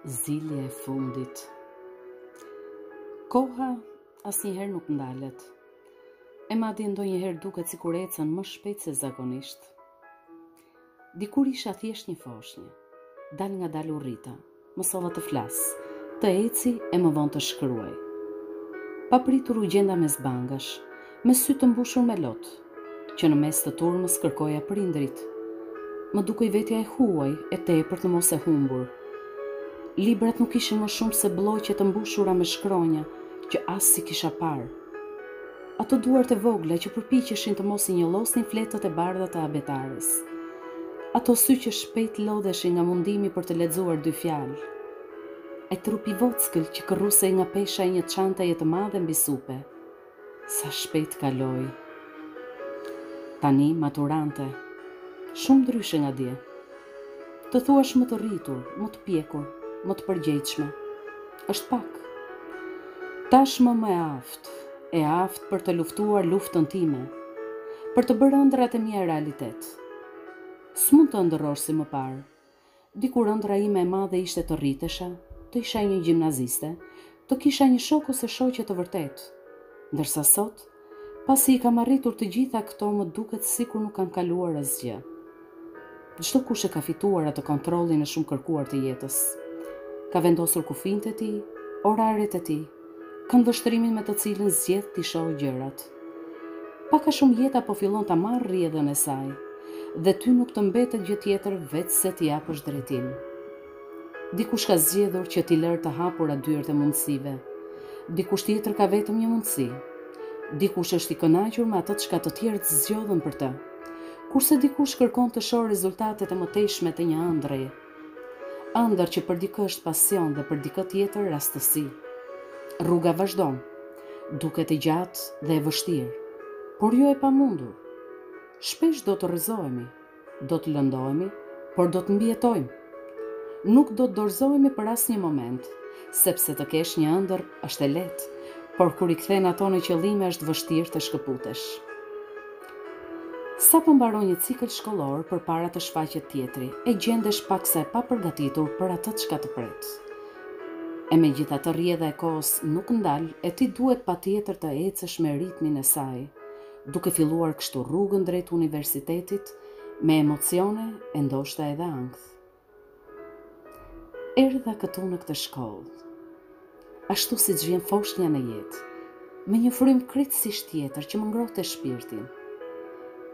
Zilja e fundit. Koha asnjëherë nuk ndalet. E madje ndonjëherë duket sikur ecën më shpejt se zakonisht. Dikur isha thjesht një foshnjë. Dal nga dal u rrita, mësova të flas, të eci e më vonë të shkruaj. Papritur u gjenda mes bangash, me sy të mbushur me lot, që në mes të turmës kërkoja prindrit. Më dukej vetja e huaj, e tepërt në mos e humbur. Librat nuk ishin më shumë se bloqe të mbushura me shkronja, që as si kisha parë. Ato duart e vogla që përpiqeshin të mos i njollosin fletët e bardha të abetares. Ato sy që shpejt lodheshin nga mundimi për të lexuar dy fjalë. Ai trupi vockël që kërrusej nga pesha e një çantaje të madhe mbi supe. Sa shpejt kaloi. Tani maturante, shumë ndryshe nga dje. Të thuash më të rritur, më të pjekur, më të përgjegjshme. Është pak. Tashmë më e aftë për të luftuar luftën time, për të bërë ëndrat e mia realitet. S'mund të ëndërrosh si më parë. Dikur ëndra ime e madhe ishte të rritesha, të isha një gjimnaziste, të kisha një shok ose shoqe të vërtet. Ndërsa sot, pasi i kam arritur të gjitha këto, më duket sikur nuk kam kaluar asgjë. Çdo kush e ka fituar atë kontrollin e shumë kërkuar të jetës. Ka vendosur kufijtë e tij, oraret e tij, kanë vështrimin me të cilën zgjedh t'i shohë gjërat. Pak a shumë jeta po fillon ta marrë rrjedhën e saj, dhe ty nuk të mbetet gjë tjetër veç se t'i japësh drejtim. Dikush ka zgjedhur që t'i lërë të hapura dyert e mundësive. Dikush tjetër ka vetëm një mundësi. Dikush është i kënaqur me atë çka të tjerët zgjodhen për të, kurse dikush kërkon të shohë rezultatet e mëtejshme të një ëndrreje. Ëndër që për dikë është pasion dhe për dikë tjetër rastësi. Rruga vazhdon, duket e gjatë dhe e vështirë, por jo e pamundur. Shpesh do të rrëzohemi, do të lëndohemi, por do të mbijetojmë. Nuk do të dorëzohemi për asnjë moment, sepse të kesh një ëndër është e lehtë, por kur i kthen ato në qëllime është vështirë të shkëputesh. Sa po mbaron një cikël shkollor përpara të shfaqet tjetri, e gjendesh paksa e papërgatitur për atë çka të pret. E megjithatë rrjedha e kohës nuk ndal, e ti duhet patjetër të ecësh me ritmin e saj, duke filluar kështu rrugën drejt universitetit me emocione e ndoshta edhe ankth. Erdha këtu në këtë shkollë, ashtu siç vjen foshnja në jetë, me një frym krejtësisht tjetër që më ngrohte shpirtin.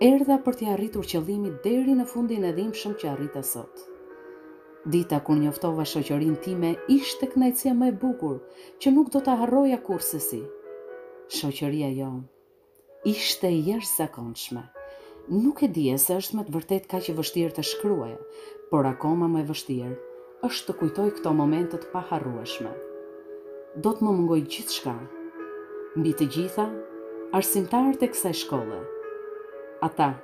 Erdha për t'i arritur qëllimin deri në fundin e dhimbshëm që arrita sot. Dita kur njoftova shoqërinë time ishte kënaqësia më e bukur që nuk do ta harroja kurrësi. Shoqëria jonë ishte jashtëzakonshme. Nuk e di se është me të vërtet kaq e vështirë të shkruaja, por akoma më e vështirë është të kujtoj këto momente të paharrueshme. Do të më mungoj gjithçka. Mbi të gjitha, arsimtarët e kësaj shkolle. Ata,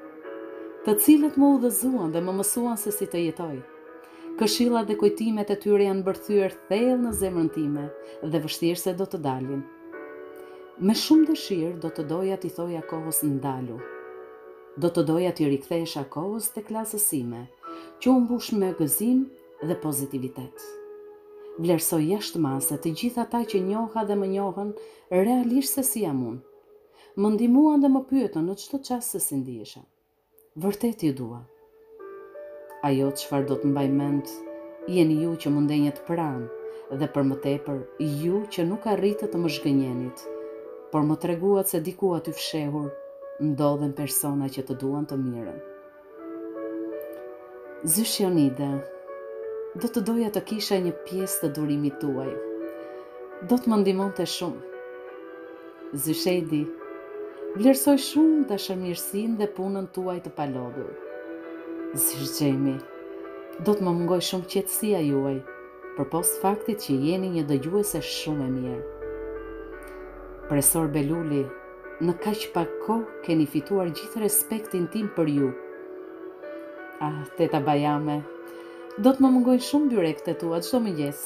të cilët më udhëzuan dhe më mësuan se si të jetoj. Këshillat dhe kujtimet e tyre janë bërthyer thellë në zemrën time dhe vështirë se do të dalin. Me shumë dëshirë do të doja t'i thoja kohës ndalu. Do të doja t'i rikthesha kohës te klasës sime, që u mbush me gëzim dhe pozitivitet. Vlerësoj jashtëmase të gjithë ata që njoha dhe më njohën realisht se si jam unë. Më ndihmuan dhe më pyetën në çdo çast se si ndihesha. Vërtet ju dua. Ajo çfarë do të mbaj mend, jeni ju që më ndenjët pranë dhe për më tepër ju që nuk arritët të më zhgënjenit, por më treguat se diku aty fshehur ndodhen persona që të duan të mirën. Zyshionide, do të doja të kisha një pjesë të durimit tuaj. Do të më ndihmonte shumë. Zyshedi, vlerësoj shumë dashërmirësinë dhe punën tuaj të palodhur. Zysh Xhemi, do të më mungoj shumë qetësia juaj, përpos faktit që jeni një dëgjuese shumë e mirë. Profesor Beluli, në kaq pak kohë keni fituar gjithë respektin tim për ju. Teta Bajame, do të më mungojnë shumë byrektet tua çdo mëngjes.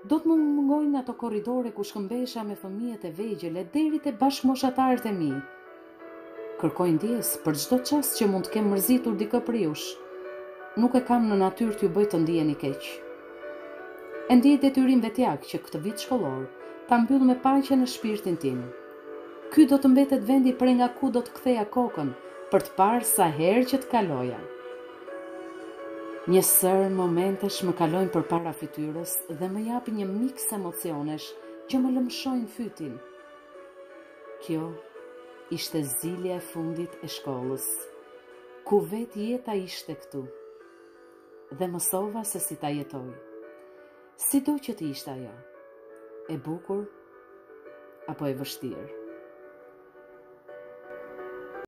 Do të më mungojnë ato korridore ku shkëmbesha me fëmijët e vegjël e deri te bashkëmoshatarët e mi. Kërkoj ndjes për çdo çast që mund të kem mërzitur dikë për jush. Nuk e kam në natyrë t'ju bëj të ndiheni keq. E ndi detyrim vetjak që këtë vit shkollor ta mbyll me paqe në shpirtin tim. Ky do të mbetet vendi për nga ku do të ktheja kokën për të parë sa herë që të kaloja. Njësër momentesh më kalojnë përpara fytyrës dhe më japin një miks emocionesh që më lëmshojnë fytin. Kjo ishte zilja e fundit e shkollës, ku vetë jeta ishte këtu, dhe mësova se si ta jetoj. Si do që të ishte ajo, e bukur apo e vështirë.